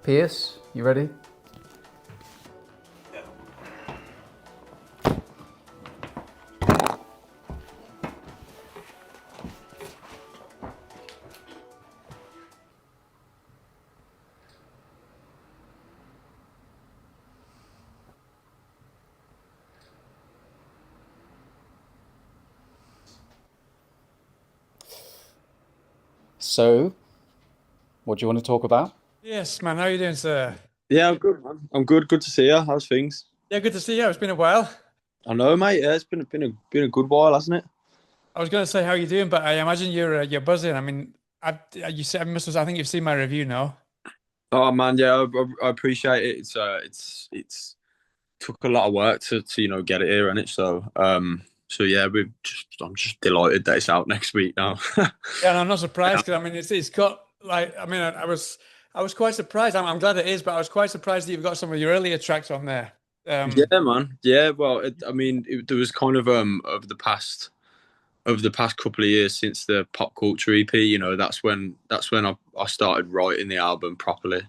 Pearce, you ready? So, what do you want to talk about? Yes, man. How are you doing, sir? Yeah, I'm good, man. I'm good. Good to see you. How's things? Yeah, good to see you. It's been a while. I know, mate. Yeah, it's been a good while, hasn't it? I was going to say how you doing, but I imagine you're buzzing. I mean, I think you've seen my review now. Oh man, yeah, I appreciate it. It's took a lot of work to get it here, and it so yeah, I'm just delighted that it's out next week now. Yeah, and I'm not surprised because I mean it's got like I mean I was quite surprised. I'm glad it is, but I was quite surprised that you've got some of your earlier tracks on there. Yeah, man. Yeah, well, there was kind of over the past couple of years since the pop culture EP. That's when I started writing the album properly.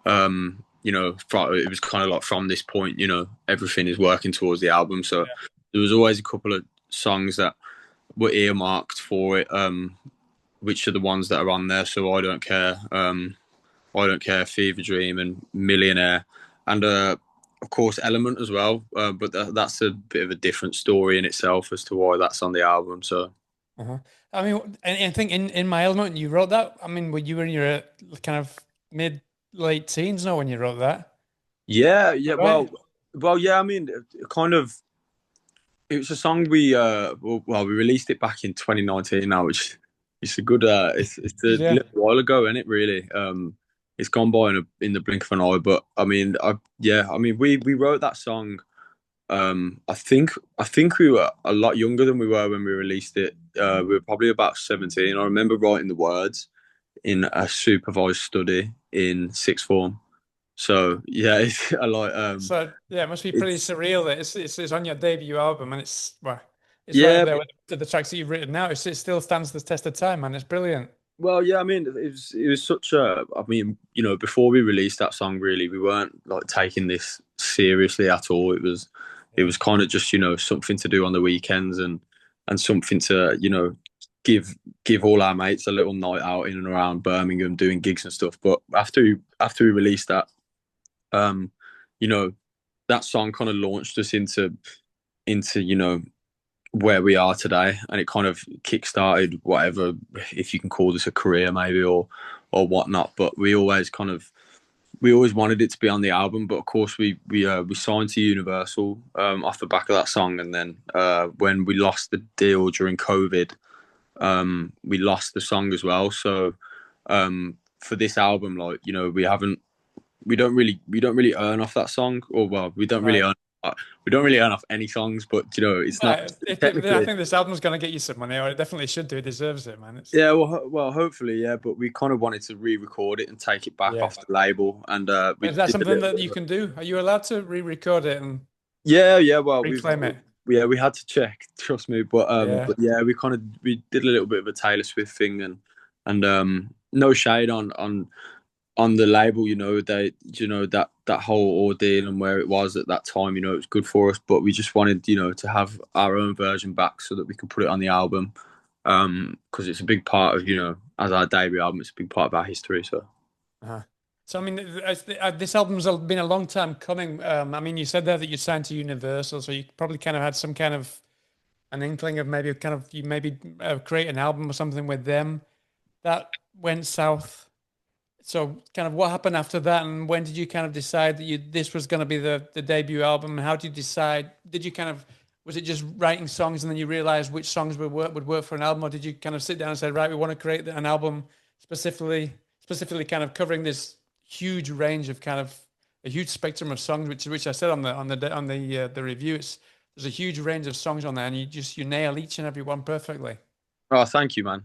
It was kind of like from this point, everything is working towards the album. So Yeah. there was always a couple of songs that were earmarked for it, which are the ones that are on there. So I don't care, Fever Dream and Millionaire, and of course Element as well. But that's a bit of a different story in itself as to why that's on the album. So. Uh-huh. I mean, and I think in my element you wrote that. I mean, were you in your kind of mid late teens now when you wrote that? Yeah, yeah. Right. Well, yeah. I mean, kind of. It was a song we released it back in 2019 now, which is a good. It's a Yeah. little while ago, isn't it? Really. It's gone by in the blink of an eye. But I mean, we wrote that song. I think we were a lot younger than we were when we released it. We were probably about 17. I remember writing the words in a supervised study in sixth form. So yeah, it's a lot. So yeah, it must be pretty surreal that it's on your debut album and it's right up Yeah, there with the tracks that you've written now. It still stands the test of time, man. It's brilliant. well, yeah. I mean, it was such a. I mean, before we released that song, really, we weren't like taking this seriously at all. It was kind of just something to do on the weekends and something to give all our mates a little night out in and around Birmingham doing gigs and stuff. But after we released that, um, you know, that song kind of launched us into where we are today, and it kind of kick-started whatever, if you can call this a career maybe, or whatnot. But we always wanted it to be on the album. But of course we signed to Universal off the back of that song, and then when we lost the deal during COVID, we lost the song as well. So for this album, like, we don't really earn off that song, or well, we don't really earn off any songs, but it's not I technically. think this album's gonna get you some money, or it definitely should do. It deserves it, man. Yeah, well, hopefully, yeah. But we kind of wanted to re-record it and take it back Yeah. off the label, and we Is that did a something little that bit you of can do? Are you allowed to re-record it and yeah. Well, reclaim it? we had to check, trust me. But Yeah. but yeah, we did a little bit of a Taylor Swift thing, and no shade on the label. That whole ordeal and where it was at that time. It was good for us, but we just wanted to have our own version back so that we could put it on the album, because it's a big part of as our debut album, it's a big part of our history. So. Uh-huh. So I mean, this album's been a long time coming. I mean, you said there that you signed to Universal, so you probably kind of had some kind of an inkling of maybe kind of you maybe create an album or something with them. That went south. So kind of what happened after that, and when did you kind of decide that this was going to be the debut album? And how did you decide? Did you kind of was it just writing songs and then you realized which songs would work for an album, or did you kind of sit down and say, right, we want to create an album specifically kind of covering this huge range of kind of a huge spectrum of songs, which I said on the review, there's a huge range of songs on there, and you nail each and every one perfectly. Oh, thank you, man.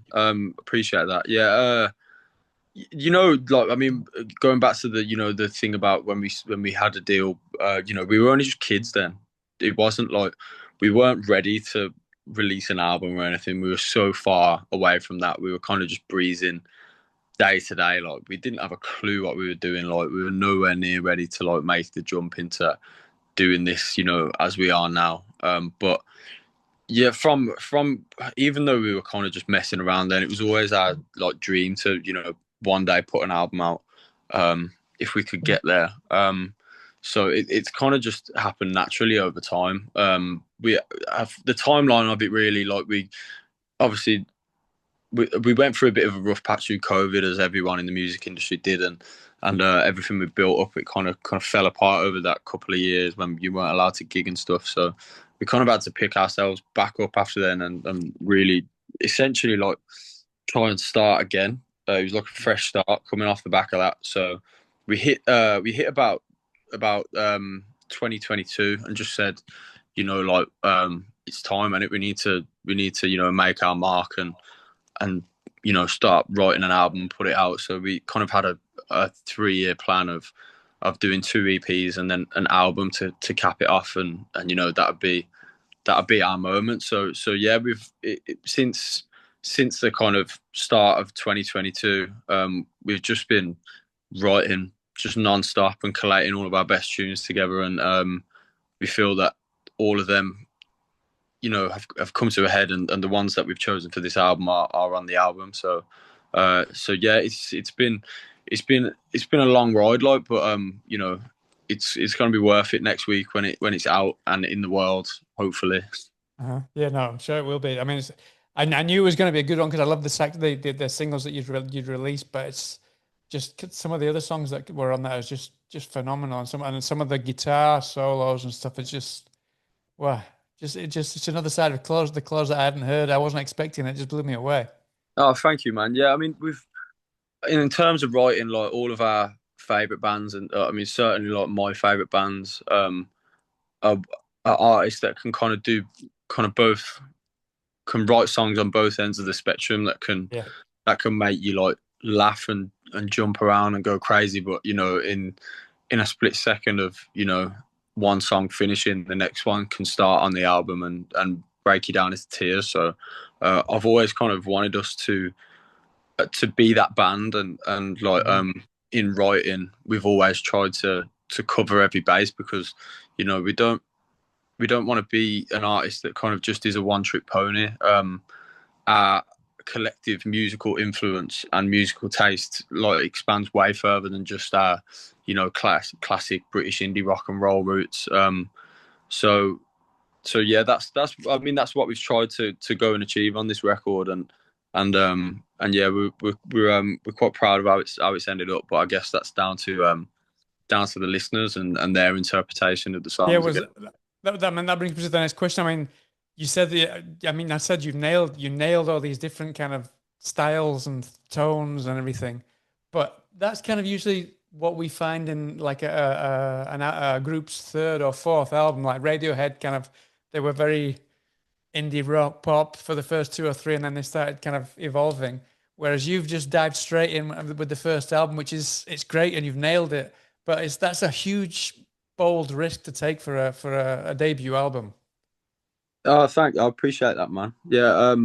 Appreciate that. Yeah. Like, I mean, going back to the thing about when we had a deal, we were only just kids then. It wasn't like we weren't ready to release an album or anything. We were so far away from that. We were kind of just breezing day to day. Like we didn't have a clue what we were doing. Like we were nowhere near ready to like make the jump into doing this, you know, as we are now. But yeah, from even though we were kind of just messing around then, it was always our like dream to, you know, one day put an album out, if we could get there. So it's kind of just happened naturally over time. We have the timeline of it really, like we obviously we went through a bit of a rough patch through COVID, as everyone in the music industry did, and everything we built up, it kind of fell apart over that couple of years when you weren't allowed to gig and stuff. So we kind of had to pick ourselves back up after then, and really essentially like try and start again. It was like a fresh start coming off the back of that. So we hit about 2022 and just said, you know, like it's time, and we need to you know make our mark and you know start writing an album, put it out. So we kind of had a 3-year plan of doing 2 EPs and then an album to cap it off, and you know that'd be our moment. So yeah, since the kind of start of 2022, we've just been writing just non-stop and collating all of our best tunes together, and we feel that all of them, you know, have come to a head, and the ones that we've chosen for this album are on the album. So yeah, it's been a long ride, like, but you know, it's going to be worth it next week when it's out and in the world, hopefully. Yeah, no, I'm sure it will be. I mean, I knew it was going to be a good one because I love the singles that you'd released, but it's just some of the other songs that were on that is just phenomenal, and some of the guitar solos and stuff. It's just wow, it's another side of the close that I hadn't heard. I wasn't expecting it. Just blew me away. Oh, thank you, man. Yeah, I mean, in terms of writing, like all of our favorite bands, and I mean certainly like my favorite bands, are artists that can kind of do kind of both, can write songs on both ends of the spectrum that can make you like laugh and jump around and go crazy, but you know in a split second of, you know, one song finishing, the next one can start on the album and break you down into tears. So I've always kind of wanted us to be that band, and like in writing we've always tried to cover every base, because you know we don't want to be an artist that kind of just is a one-trick pony. Our collective musical influence and musical taste like expands way further than just our, you know, classic British indie rock and roll roots. So yeah, that's I mean that's what we've tried to go and achieve on this record, and yeah, we're quite proud of how it's ended up. But I guess that's down to the listeners and their interpretation of the songs. Yeah, that brings me to the next question. I mean, you said I said you nailed all these different kind of styles and tones and everything, but that's kind of usually what we find in like a group's third or fourth album. Like Radiohead, kind of they were very indie rock pop for the first 2 or 3, and then they started kind of evolving. Whereas you've just dived straight in with the first album, which it's great and you've nailed it. But that's a huge bold risk to take for a debut album. Oh, I appreciate that, man. Yeah,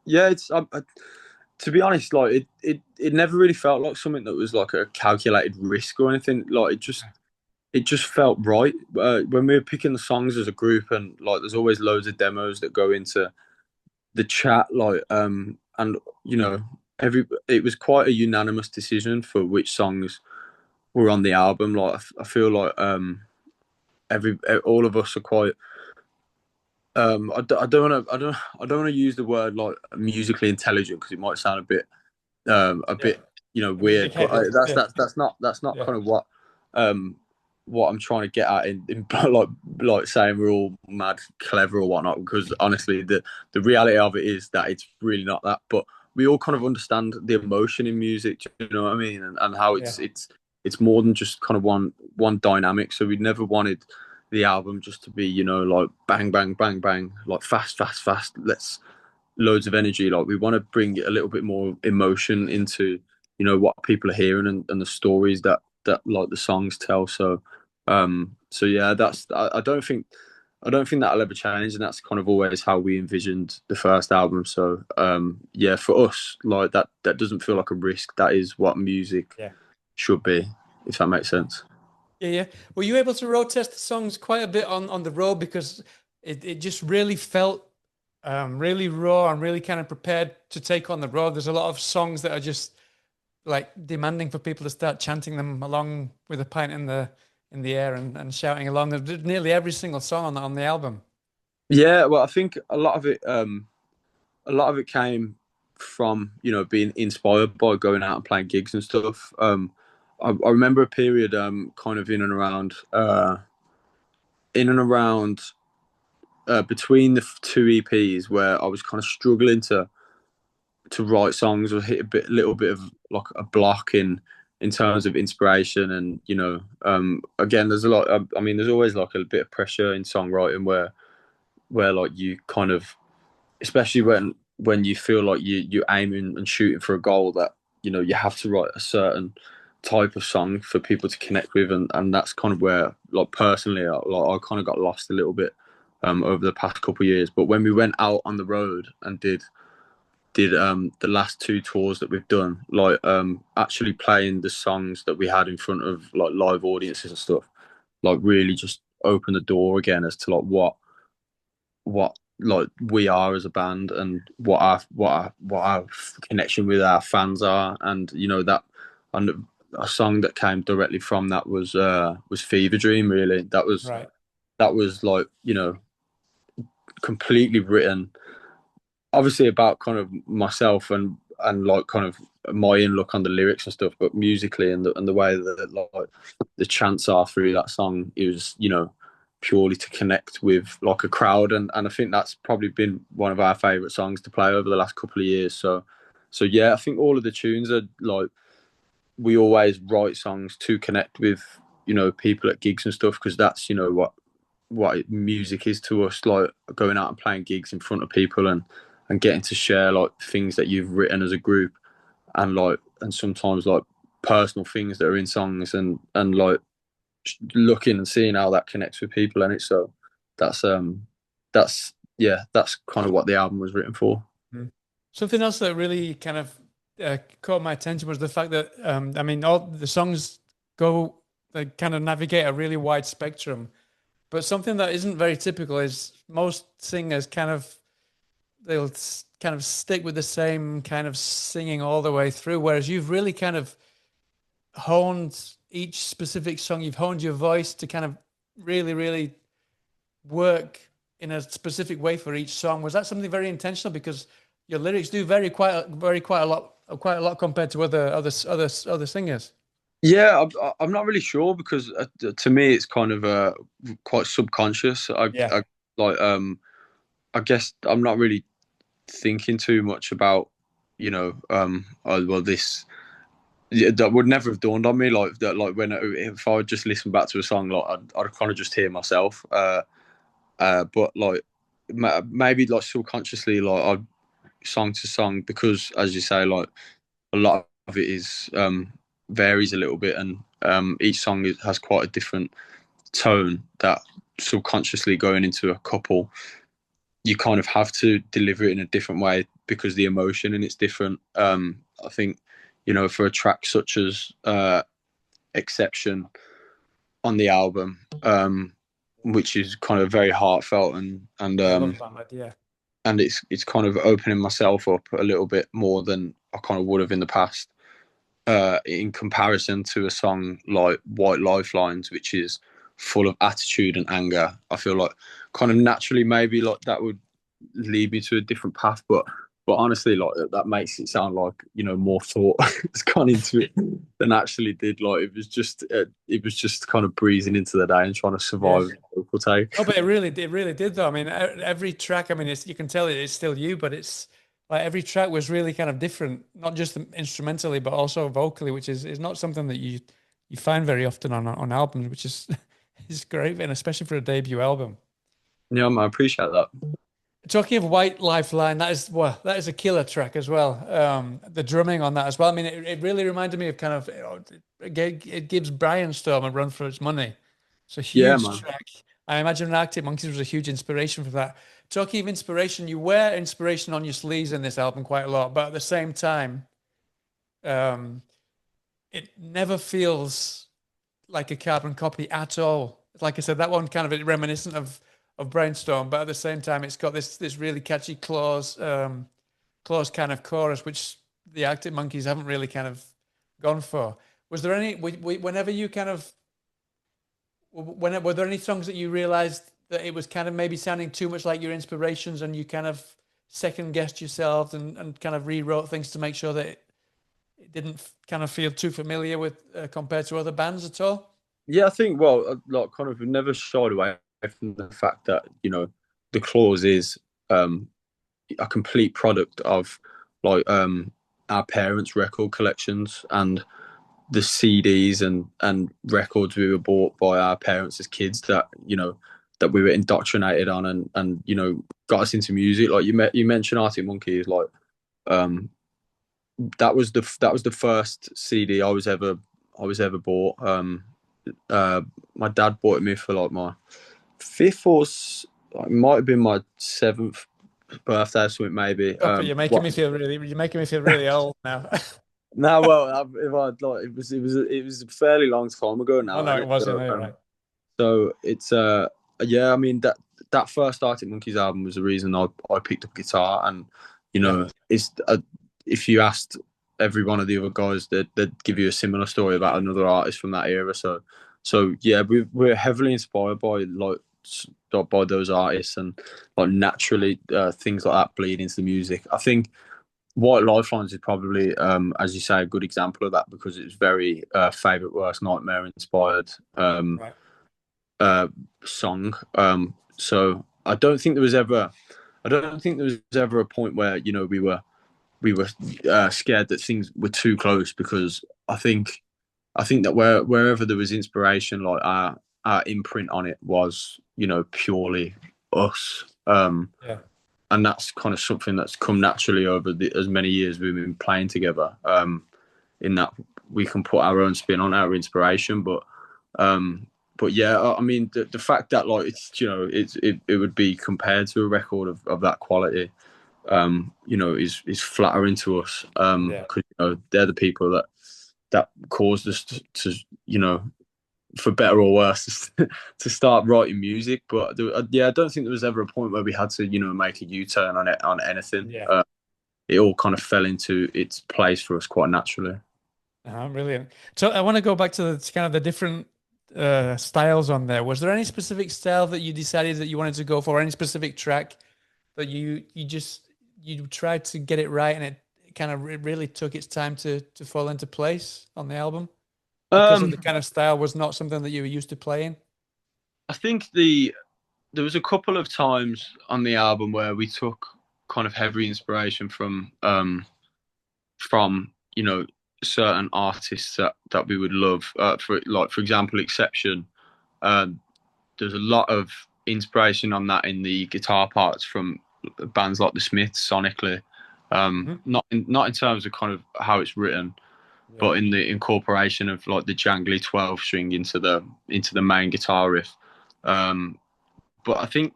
yeah. It's to be honest, like it never really felt like something that was like a calculated risk or anything. Like it just felt right when we were picking the songs as a group, and like there's always loads of demos that go into the chat, like and you know it was quite a unanimous decision for which songs were on the album. Like I feel like all of us are quite. I don't want to use the word like musically intelligent because it might sound a bit you know weird, but that's not kind of what I'm trying to get at in like saying we're all mad clever or whatnot, because honestly the reality of it is that it's really not that. But we all kind of understand the emotion in music, you know what I mean, and how it's more than just kind of one dynamic. So we never wanted the album just to be, you know, like bang bang bang bang, like fast, let's loads of energy. Like we want to bring a little bit more emotion into, you know, what people are hearing and the stories that like the songs tell. So yeah, I don't think I don't think that'll ever change, and that's kind of always how we envisioned the first album. So yeah, for us, like that doesn't feel like a risk. That is what music Yeah. should be, if that makes sense. Yeah, yeah. Were you able to road test the songs quite a bit on the road, because it just really felt really raw and really kind of prepared to take on the road? There's a lot of songs that are just like demanding for people to start chanting them along with a pint in the air and shouting along. There's nearly every single song on the album. Yeah, well, I think a lot of it came from being inspired by going out and playing gigs and stuff. I remember a period kind of in and around between the two EPs where I was kind of struggling to write songs or hit little bit of like a block in terms of inspiration. And again, there's a lot. I mean, there's always like a bit of pressure in songwriting where like you kind of, especially when you feel like you're aiming and shooting for a goal that you have to write a certain type of song for people to connect with, and that's kind of where, like, personally, I kind of got lost a little bit over the past couple of years. But when we went out on the road and did the last two tours that we've done, like actually playing the songs that we had in front of like live audiences and stuff, like really just opened the door again as to like what like we are as a band, and what our connection with our fans are. And that, and a song that came directly from that was Fever Dream. Really, that was Right. like completely written, obviously about kind of myself and like kind of my in look on the lyrics and stuff, but musically and the way that like the chants are through that song is purely to connect with like a crowd. And I think that's probably been one of our favorite songs to play over the last couple of years. So yeah, I think all of the tunes are like, we always write songs to connect with people at gigs and stuff, because that's what music is to us, like going out and playing gigs in front of people and getting to share like things that you've written as a group, and sometimes like personal things that are in songs, and like looking and seeing how that connects with people. And it's so that's that's kind of what the album was written for. Something else that really kind of caught my attention was the fact that I mean, all the songs they kind of navigate a really wide spectrum, but something that isn't very typical is most singers they'll kind of stick with the same kind of singing all the way through, whereas you've really kind of honed each specific song. You've honed your voice to kind of really, really work in a specific way for each song. Was that something very intentional? Because your lyrics do vary quite a lot compared to other singers. Yeah, I'm not really sure, because to me it's kind of quite subconscious. Yeah. I guess I'm not really thinking too much about oh, well, this, yeah, that would never have dawned on me, like that, like when if I would just listen back to a song, like I'd kind of just hear myself, but like maybe like subconsciously, like I song to song, because as you say, like a lot of it is varies a little bit, and each song has quite a different tone that subconsciously going into a couple, you kind of have to deliver it in a different way because the emotion and it's different. I think for a track such as Exception on the album, which is kind of very heartfelt and I love that, yeah. and it's kind of opening myself up a little bit more than I kind of would have in the past, in comparison to a song like White Lifelines, which is full of attitude and anger. I feel like kind of naturally maybe like that would lead me to a different path, but honestly, like that makes it sound like more thought has gone into it than actually did. Like it was just kind of breezing into the day and trying to survive. Yes. Local take. Oh, but it really did though. I mean, every track, I mean, you can tell it's still you, but it's like every track was really kind of different, not just instrumentally, but also vocally, which is not something that you find very often on albums, which is is great, and especially for a debut album. Yeah, I appreciate that. Talking of White Lifeline, that is a killer track as well. The drumming on that as well. I mean, it really reminded me of kind of it gives Brian Storm a run for its money. It's a Yeah, huge man. track. I imagine Arctic Monkeys was a huge inspiration for that. Talking of inspiration, you wear inspiration on your sleeves in this album quite a lot, but at the same time, um, it never feels like a carbon copy at all. Like I said, that one kind of reminiscent of Brainstorm, but at the same time, it's got this really catchy claws kind of chorus, which the Arctic Monkeys haven't really kind of gone for. Was there any whenever you kind of were there any songs that you realized that it was kind of maybe sounding too much like your inspirations, and you kind of second guessed yourselves and kind of rewrote things to make sure that it didn't kind of feel too familiar with compared to other bands at all? Yeah, I think, well, like, kind of never shied away from the fact that, you know, the clause is a complete product of, like, our parents' record collections and the CDs and records we were bought by our parents as kids, that, you know, that we were indoctrinated on, and you know, got us into music. Like, you mentioned Arctic Monkeys, like, um that was the first CD I was ever bought. My dad bought it me for, like, my fifth it might have been my seventh birthday or something, maybe. Oh, you're making me feel really old now. No, well, if I, like, it was a fairly long time ago now. Oh no, it wasn't. So, Right. so it's yeah, I mean, that first Arctic Monkeys album was the reason I picked up guitar, and, you know, it's if you asked every one of the other guys, they'd give you a similar story about another artist from that era. So yeah, we're heavily inspired by, like, by those artists, and, like, naturally things like that bleed into the music. I think White Lifelines is probably, as you say, a good example of that, because it's very Favourite Worst Nightmare inspired Right. song. So I don't think there was ever a point where, you know, we were scared that things were too close, because I think that wherever there was inspiration, like, our imprint on it was, you know, purely us. Yeah. And that's kind of something that's come naturally over as many years we've been playing together. In that we can put our own spin on our inspiration, but yeah, I mean, the fact that, like, it's, you know, it would be compared to a record of that quality, you know, is flattering to us, because, you know, they're the people that caused us to, you know, for better or worse, to start writing music. But yeah, I don't think there was ever a point where we had to, you know, make a U-turn on anything. Yeah. It all kind of fell into its place for us quite naturally. Brilliant. So I want to go back to the kind of the different styles on there. Was there any specific style that you decided that you wanted to go for? Any specific track that you tried to get it right, and it kind of really took its time to fall into place on the album, because of the kind of style was not something that you were used to playing? I think there was a couple of times on the album where we took kind of heavy inspiration from you know, certain artists that we would love. For example, Exception. There's a lot of inspiration on that in the guitar parts from bands like the Smiths sonically. Not in terms of kind of how it's written, but in the incorporation of, like, the jangly 12 string into the main guitar riff. But I think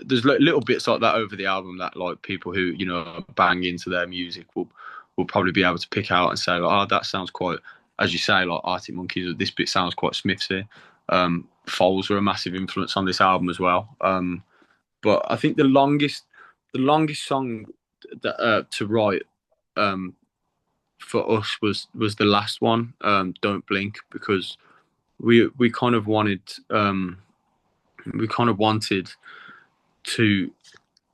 there's little bits like that over the album that, like, people who, you know, bang into their music will probably be able to pick out and say, like, oh, that sounds quite, as you say, like Arctic Monkeys. This bit sounds quite Smithsy. Foals are a massive influence on this album as well. But I think the longest song that to write for us was the last one, Don't Blink, because we kind of wanted to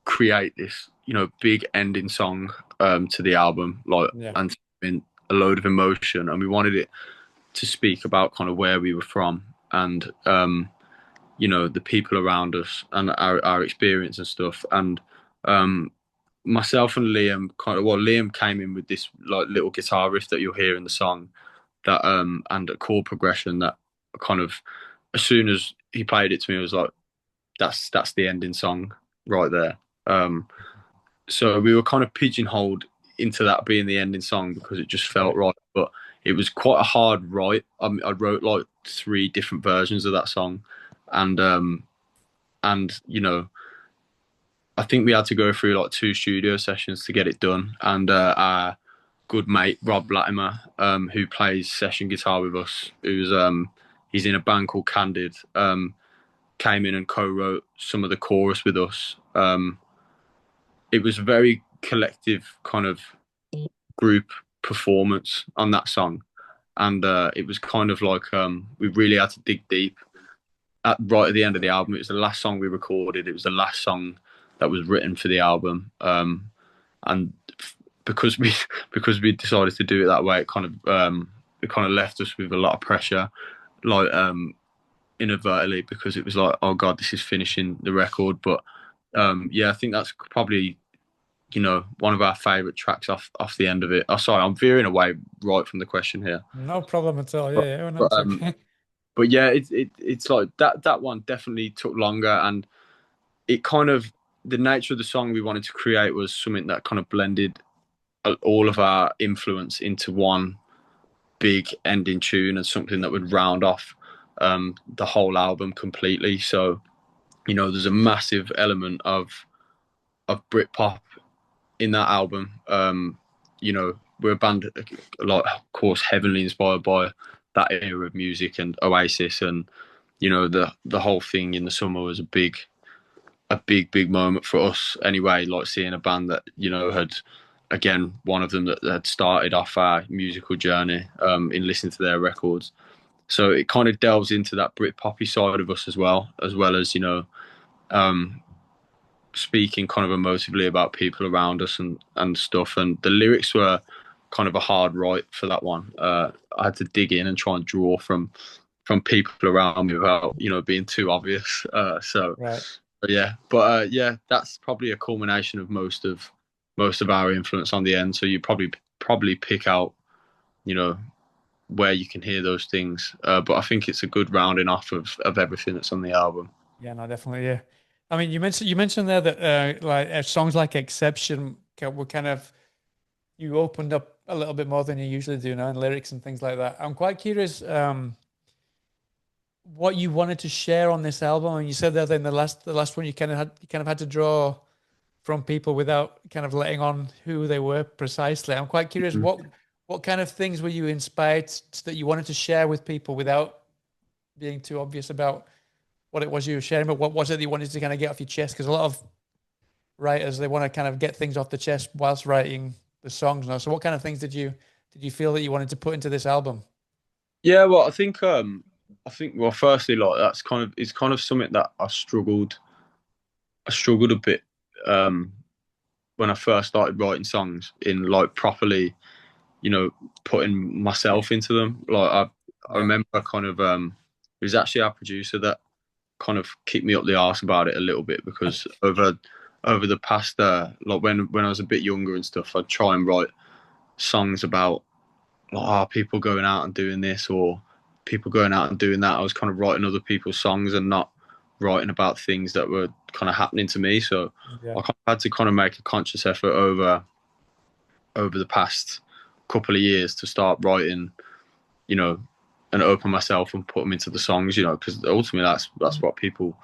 create this, you know, big ending song to the album, like, and in a load of emotion, and we wanted it to speak about kind of where we were from, and you know, the people around us, and our experience and stuff. And myself and Liam Liam came in with this, like, little guitar riff that you'll hear in the song, that and a chord progression that kind of, as soon as he played it to me, I was like, that's the ending song right there. So we were kind of pigeonholed into that being the ending song because it just felt right. But it was quite a hard write. I wrote, like, 3 different versions of that song, and and I think we had to go through like 2 studio sessions to get it done. And our good mate Rob Latimer, who plays session guitar with us, he's in a band called Candid, came in and co-wrote some of the chorus with us. It was a very collective kind of group performance on that song, and it was kind of like we really had to dig deep. Right at the end of the album, it was the last song we recorded. It was the last song that was written for the album, and because we decided to do it that way, it kind of left us with a lot of pressure, like inadvertently, because it was like, oh god, this is finishing the record. But yeah, I think that's probably one of our favourite tracks off the end of it. Oh, sorry, I'm veering away right from the question here. No problem at all. Yeah, no, it's okay. But yeah, it's like that one definitely took longer, and it kind of, the nature of the song we wanted to create was something that kind of blended all of our influence into one big ending tune, and something that would round off the whole album completely. So there's a massive element of Britpop in that album. We're a band, like, of course, heavily inspired by that era of music and Oasis, and the whole thing in the summer was a big moment for us anyway, like seeing a band that had, again, one of them that had started off our musical journey in listening to their records. So it kind of delves into that Britpoppy side of us as well as speaking kind of emotively about people around us and stuff. And the lyrics were kind of a hard write for that one. I had to dig in and try and draw from people around me without being too obvious. Right. Yeah, but yeah, that's probably a culmination of most of our influence on the end. So you probably pick out where you can hear those things. But I think it's a good rounding off of everything that's on the album. Yeah, no, definitely. Yeah, I mean, you mentioned there that like songs like Exception were kind of, you opened up a little bit more than you usually do now in lyrics and things like that. I'm quite curious what you wanted to share on this album. And you said that in the last one you kind of had to draw from people without kind of letting on who they were precisely. I'm quite curious what kind of things were you inspired that you wanted to share with people without being too obvious about what it was you were sharing, but what was it that you wanted to kind of get off your chest? Because a lot of writers, they want to kind of get things off the chest whilst writing the songs now. So what kind of things did you feel that you wanted to put into this album? Yeah, well, I think well, firstly, like, it's kind of something that I struggled a bit when I first started writing songs, in like properly, putting myself into them. Like I remember kind of it was actually our producer that kind of kicked me up the arse about it a little bit, because over the past like when I was a bit younger and stuff, I'd try and write songs about like, people going out and doing this or people going out and doing that. I was kind of writing other people's songs and not writing about things that were kind of happening to me. So I kind of had to kind of make a conscious effort over the past couple of years to start writing, and open myself and put them into the songs, because ultimately that's what people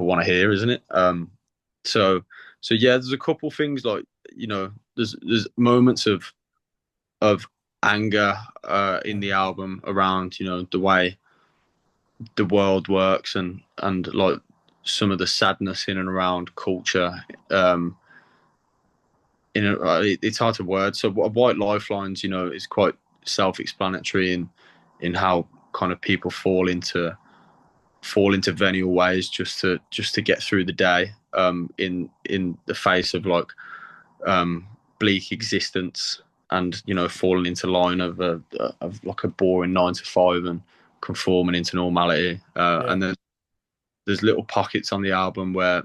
want to hear, isn't it? So yeah, there's a couple things like, there's moments of anger in the album around, the way the world works, and like some of the sadness in and around culture. It's hard to word. So White Lifelines, is quite self-explanatory in how kind of people fall into venial ways just to get through the day, in the face of like bleak existence, and falling into line of like a boring 9 to 5 and conforming into normality. And then there's little pockets on the album where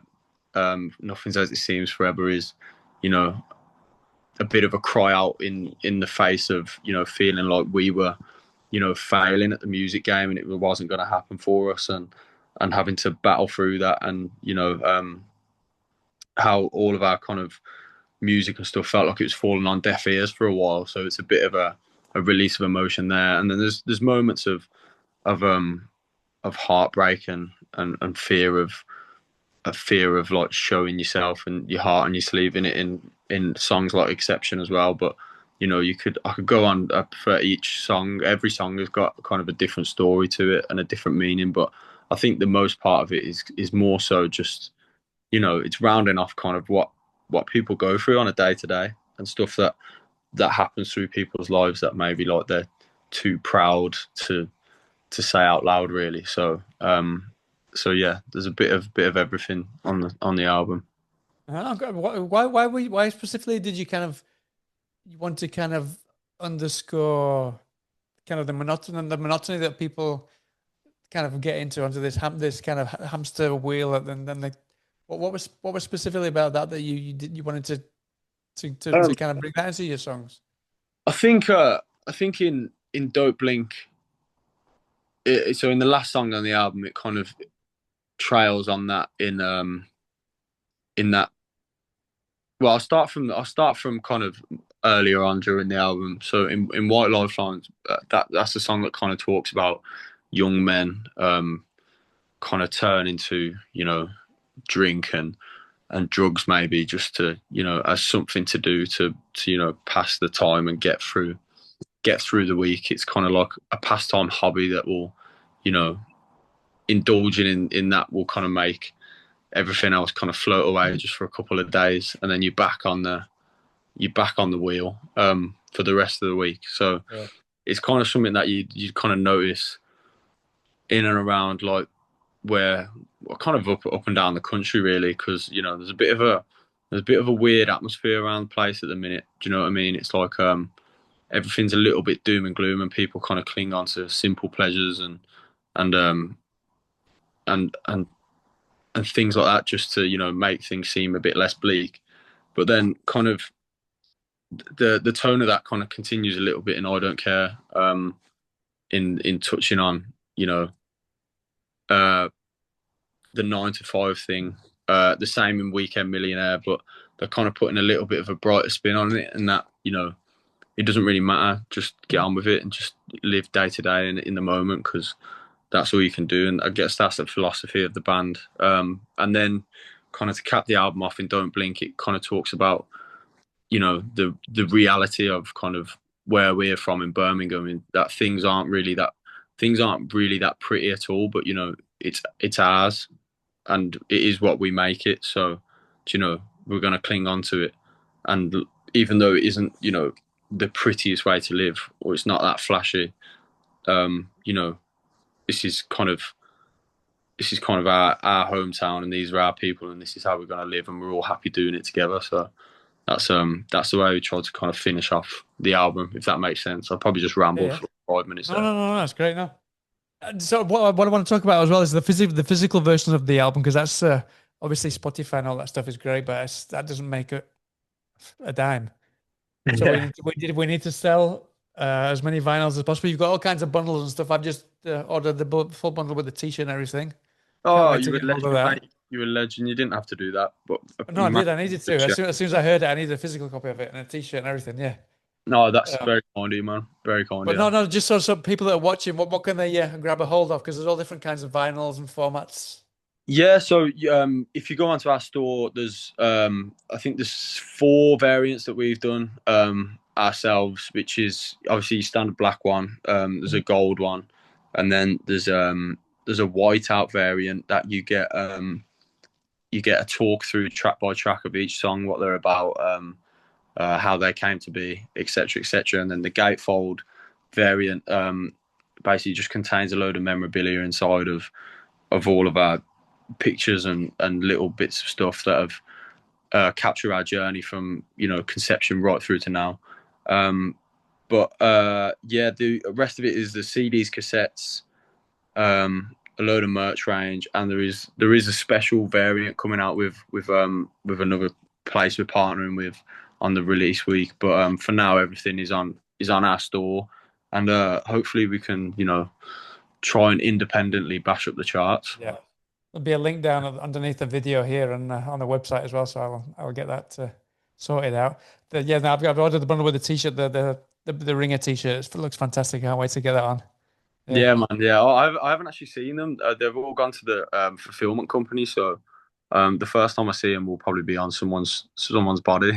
Nothing's As It Seems Forever is a bit of a cry out in the face of feeling like we were failing at the music game, and it wasn't going to happen for us, and having to battle through that, and how all of our kind of music and stuff felt like it was falling on deaf ears for a while. So it's a bit of a release of emotion there. And then there's moments of heartbreak and fear of a fear of like showing yourself and your heart and your sleeve in it in songs like Exception as well. But I could go on for each song. Every song has got kind of a different story to it and a different meaning. But I think the most part of it is more so just it's rounding off kind of what people go through on a day to day and stuff that happens through people's lives that maybe like they're too proud to say out loud, really. So yeah, there's a bit of everything on the album. Why specifically did you want to kind of underscore kind of the monotony that people kind of get into onto this kind of hamster wheel, and then what was specifically about that you wanted to kind of bring that into your songs? I think in Don't Blink, so in the last song on the album, it kind of trails on that in that. Well, I'll start from kind of earlier on during the album. So in White Lifelines, that's the song that kind of talks about young men kind of turn into drink and drugs, maybe just to as something to do to pass the time and get through the week. It's kind of like a pastime hobby that will indulging in that will kind of make everything else kind of float away just for a couple of days, and then you're back on the wheel for the rest of the week. So yeah. It's kind of something that you kind of notice in and around like where kind of up and down the country, really, because there's a bit of a weird atmosphere around the place at the minute. Do you know what I mean? It's like everything's a little bit doom and gloom, and people kind of cling on to simple pleasures and things like that, just to make things seem a bit less bleak. But then kind of the tone of that kind of continues a little bit in I Don't Care, in touching on the 9 to 5 thing, the same in Weekend Millionaire, but they're kind of putting a little bit of a brighter spin on it, and that it doesn't really matter, just get on with it and just live day to day in the moment, because that's all you can do. And I guess that's the philosophy of the band. And then kind of to cap the album off in Don't Blink, it kind of talks about the reality of kind of where we're from in Birmingham, and that things aren't really that pretty at all, but it's ours and it is what we make it. So we're going to cling on to it, and even though it isn't the prettiest way to live, or it's not that flashy, this is kind of our hometown, and these are our people, and this is how we're going to live, and we're all happy doing it together. So that's the way we tried to kind of finish off the album, if that makes sense. I'll probably just ramble for 5 minutes. No, that's great. No. So what I want to talk about as well is the physical version of the album, because that's obviously Spotify and all that stuff is great, but that doesn't make a dime. So we need to sell as many vinyls as possible. You've got all kinds of bundles and stuff. I've just ordered the full bundle with the t-shirt and everything. Oh, you're a legend, mate. You're a legend. You didn't have to do that, but no, I did. I needed to. As soon as I heard it, I needed a physical copy of it and a t-shirt and everything. Yeah. No, that's very kind of you, man. Very kind. But no, just so people that are watching, what can they grab a hold of? Because there's all different kinds of vinyls and formats. Yeah, so if you go onto our store, there's I think there's 4 variants that we've done ourselves, which is obviously standard black one. There's a gold one, and then there's a white out variant that you get a talk through track by track of each song, what they're about, how they came to be, etc., etc. And then the gatefold variant basically just contains a load of memorabilia inside of all of our pictures and little bits of stuff that have captured our journey from conception right through to now. But the rest of it is the CDs, cassettes, a load of merch range, and there is a special variant coming out with another place we're partnering with on the release week. But for now, everything is on our store, and hopefully we can try and independently bash up the charts. Yeah. There'll be a link down underneath the video here and on the website as well, so I'll get that sorted out. I've ordered the bundle with the t-shirt, the Ringer t-shirt. It looks fantastic. I can't wait to get that on. Yeah, man. Yeah, I haven't actually seen them. They've all gone to the fulfillment company, so The first time I see him will probably be on someone's body.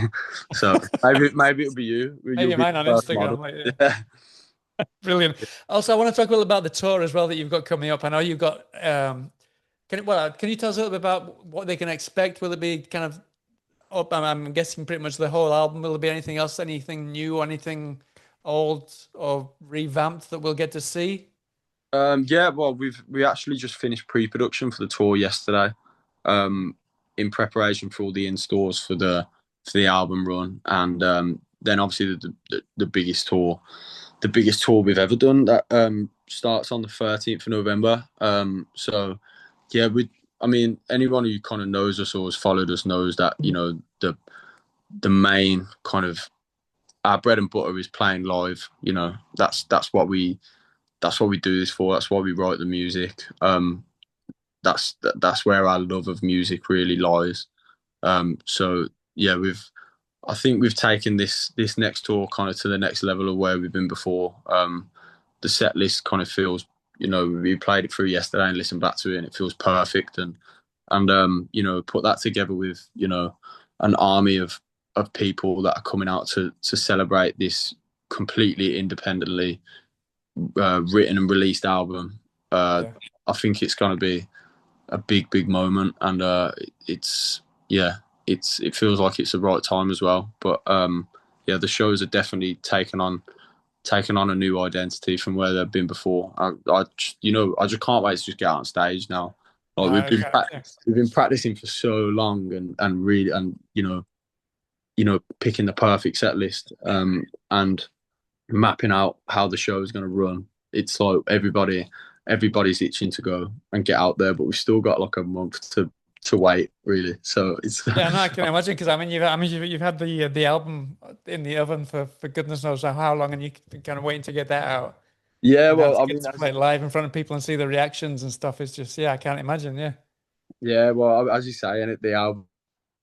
So maybe it'll be you. You'll Maybe be mine the on first model. Instagram. Like, yeah. Yeah. Brilliant. Also, I want to talk a little about the tour as well that you've got coming up. I know you've got. Can you tell us a little bit about what they can expect? Will it be kind of up? I'm guessing pretty much the whole album. Will there be anything else, anything new, anything old or revamped that we'll get to see? Yeah, well, we actually just finished pre-production for the tour yesterday, in preparation for all the installs for the album run, and then obviously the the biggest tour we've ever done that starts on the 13th of November. So yeah, I mean, anyone who kind of knows us or has followed us knows that the main kind of our bread and butter is playing live. That's what we do this for. That's why we write the music. That's where our love of music really lies. So yeah, I think we've taken this next tour kind of to the next level of where we've been before. The set list kind of feels, we played it through yesterday and listened back to it, and it feels perfect. And put that together with an army of people that are coming out to celebrate this completely independently written and released album. Yeah. I think it's going to be a big moment, and it feels like it's the right time as well. But yeah, the shows are definitely taken on a new identity from where they've been before. I just can't wait to just get out on stage now. Like Okay. we've been practicing for so long and really and picking the perfect set list and mapping out how the show is going to run. It's like everybody's itching to go and get out there, but we've still got like a month to wait, really. So it's Yeah, no, I can imagine because you've had the album in the oven for goodness knows how long, and you kind of waiting to get that out. yeah. And now Well, to I get mean, to play it live in front of people and see the reactions and stuff is just, yeah, I can't imagine. Yeah. yeah. Well, as you say, and the album,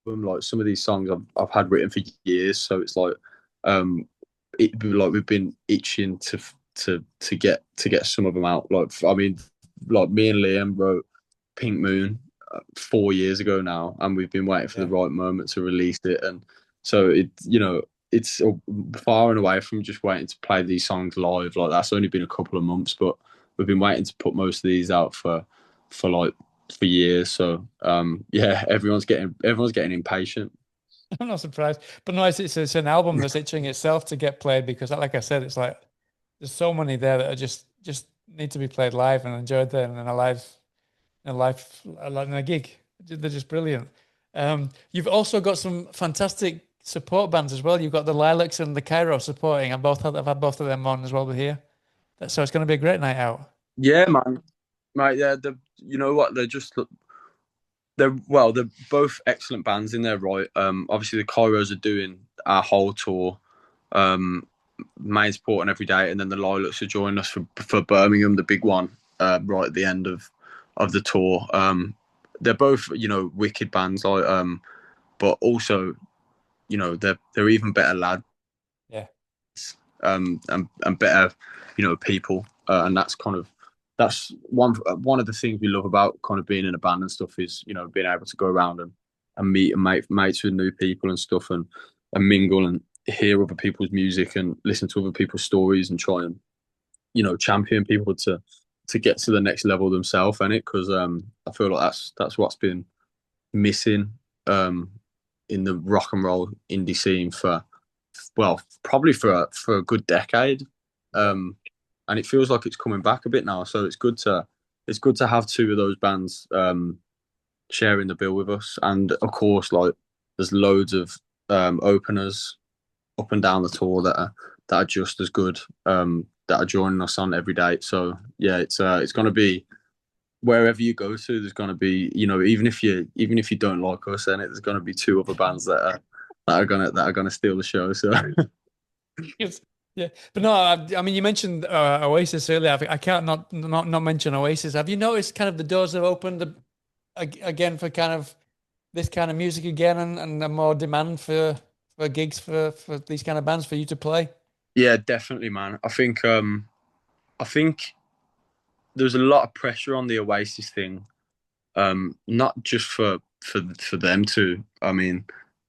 like some of these songs I've had written for years, so it's um, like we've been itching to get some of them out. Like I mean, like me and Liam wrote Pink Moon 4 years ago now, and we've been waiting for the Yeah. right moment to release it. And so it's far and away from just waiting to play these songs live. Like that's only been a couple of months, but we've been waiting to put most of these out for for years. So yeah, everyone's getting impatient. I'm not surprised. But no, it's an album that's itching itself to get played because, like I said, it's like there's so many there that are just need to be played live and enjoyed there and in a gig. They're just brilliant. You've also got some fantastic support bands as well. You've got the Lilacs and the Cairo supporting. I've had both of them on as well here. So it's going to be a great night out. Yeah, man, mate. Yeah, you know what? They're both excellent bands in their right. Obviously the Kairos are doing our whole tour, um, main support on every day, and then the Lilacs are joining us for Birmingham, the big one, right at the end of the tour. They're both wicked bands, like but also they're even better lads, Yeah. and better people, and that's one of the things we love about kind of being in a band and stuff is being able to go around and meet and make mates with new people and stuff and mingle and hear other people's music and listen to other people's stories and try and champion people to get to the next level themselves, and it because I feel like that's what's been missing in the rock and roll indie scene for probably for a good decade. And it feels like it's coming back a bit now. So it's good to have two of those bands sharing the bill with us. And of course, like there's loads of openers up and down the tour that are just as good, that are joining us on every day. So yeah, it's going to be wherever you go to. There's going to be even if you don't like us, then there's going to be two other bands that are gonna steal the show. So Yes. Yeah, but no, I mean, you mentioned Oasis earlier. I can't not mention Oasis. Have you noticed kind of the doors have opened again for kind of this kind of music again, and a more demand for gigs for these kind of bands for you to play? yeah, definitely, man. I think there's a lot of pressure on the Oasis thing, not just for for them to. I mean,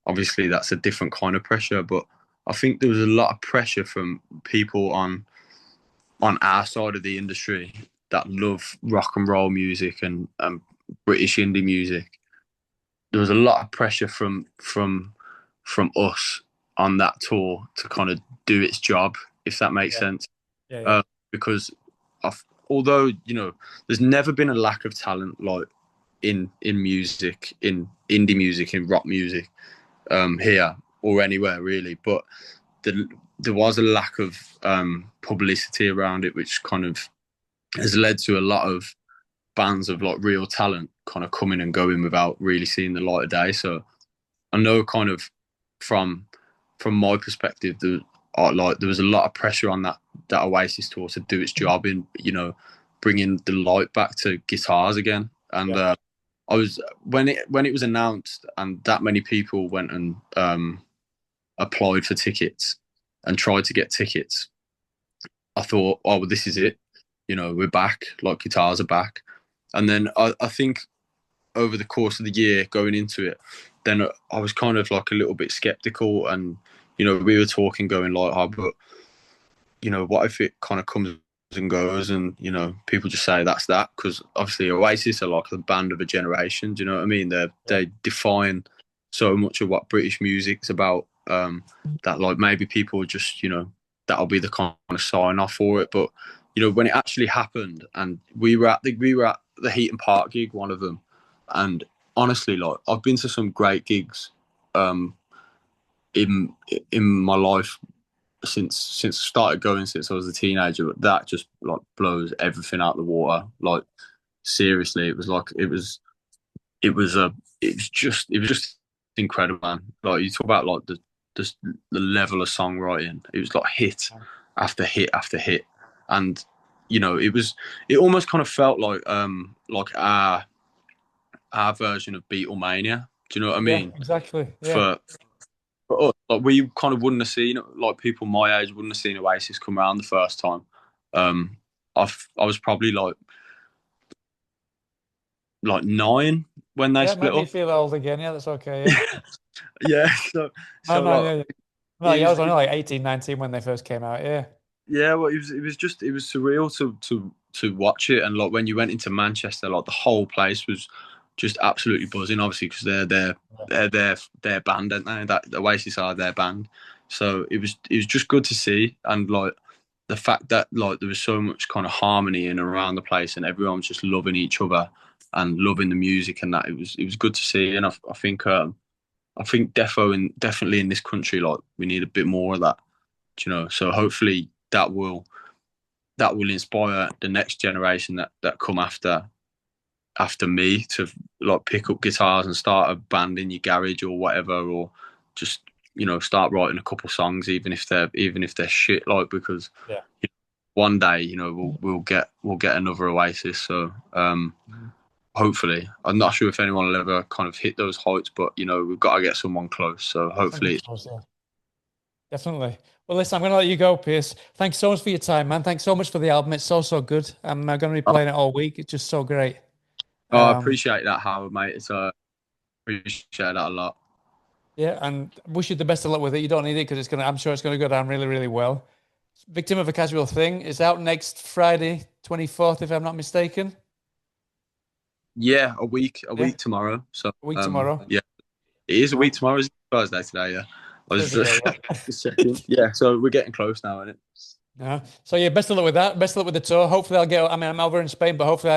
obviously that's a different kind of pressure, but I think there was a lot of pressure from people on our side of the industry that love rock and roll music and British indie music. There was a lot of pressure from us on that tour to kind of do its job, if that makes sense. Yeah. Because although, you know, there's never been a lack of talent like in music, in indie music, in rock music, here or anywhere really, but there was a lack of publicity around it, which kind of has led to a lot of bands of like real talent kind of coming and going without really seeing the light of day. So I know kind of from my perspective, there was a lot of pressure on that Oasis tour to do its job in, you know, bringing the light back to guitars again. And I was when it was announced and that many people went and applied for tickets and tried to get tickets, I thought, oh, well, this is it. You know, we're back, like guitars are back. And then I think over the course of the year going into it, then I was kind of like a little bit skeptical. And, you know, we were talking going like, oh, but, you know, what if it kind of comes and goes and, you know, people just say that's that? Because obviously Oasis are like the band of a generation. Do you know what I mean? They define so much of what British music's about, that like maybe people just, you know, that'll be the kind of sign off for it. But, you know, when it actually happened and we were at the Heaton Park gig, one of them, and honestly, like I've been to some great gigs in my life since I started going, since I was a teenager, but that just like blows everything out of the water. Like seriously, it was just incredible, man. Like you talk about like the level of songwriting, it was like hit after hit after hit. And you know, it almost kind of felt like our version of Beatlemania. Do you know what I mean? Yeah, exactly. For us, like we kind of wouldn't have seen, like people my age wouldn't have seen Oasis come around the first time. I was probably like 9 when they split maybe up. you feel old again. Yeah, that's okay. Yeah. Yeah. Yeah. No, I was only like 18, 19 when they first came out. Yeah. Yeah, well, it was surreal to watch it, and like when you went into Manchester, like the whole place was just absolutely buzzing. Obviously, because they're their band, aren't they? That Oasis are their band, so it was just good to see, and like the fact that like there was so much kind of harmony in around the place, and everyone was just loving each other and loving the music, and that it was good to see, and I think definitely in this country, like we need a bit more of that, you know. So hopefully that will inspire the next generation that come after me to like pick up guitars and start a band in your garage or whatever, or just, you know, start writing a couple songs, even if they're shit, like, because you know, one day, you know, we'll get another Oasis. So hopefully, I'm not sure if anyone will ever kind of hit those heights, but you know, we've got to get someone close. So hopefully. Definitely. Well, listen, I'm going to let you go, Pearce. Thanks so much for your time, man. Thanks so much for the album. It's so good. I'm going to be playing it all week. It's just so great. I appreciate that, Howard, mate. Appreciate that a lot. Yeah, and wish you the best of luck with it. You don't need it because I'm sure it's going to go down really, really well. Victim of a Casual Thing is out next Friday, 24th, if I'm not mistaken. Yeah, a week tomorrow. So a week tomorrow. Yeah, it is a week tomorrow. It's Thursday today. Yeah. I was just checking. Yeah, so we're getting close now, isn't it? Yeah. So yeah, best of luck with that. Best of luck with the tour. Hopefully I'm over in Spain, but hopefully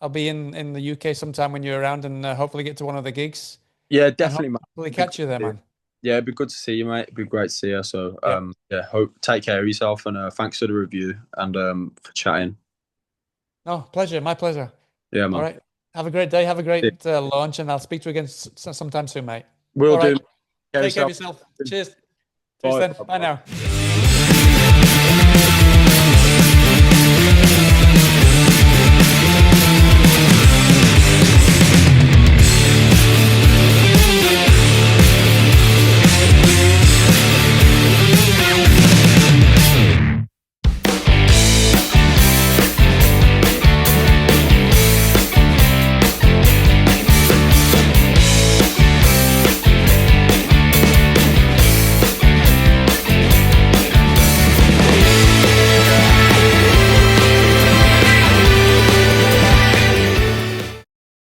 I'll be in the UK sometime when you're around, and hopefully get to one of the gigs. Yeah, definitely, man. Hopefully catch you there, man. Yeah, it'd be good to see you, mate. It'd be great to see you. So take care of yourself, and thanks for the review and for chatting. No, pleasure. My pleasure. Yeah, man. All right. Have a great day. Have a great launch, and I'll speak to you again sometime soon, mate. Will do. Take care of yourself. Cheers. Cheers then. Bye now.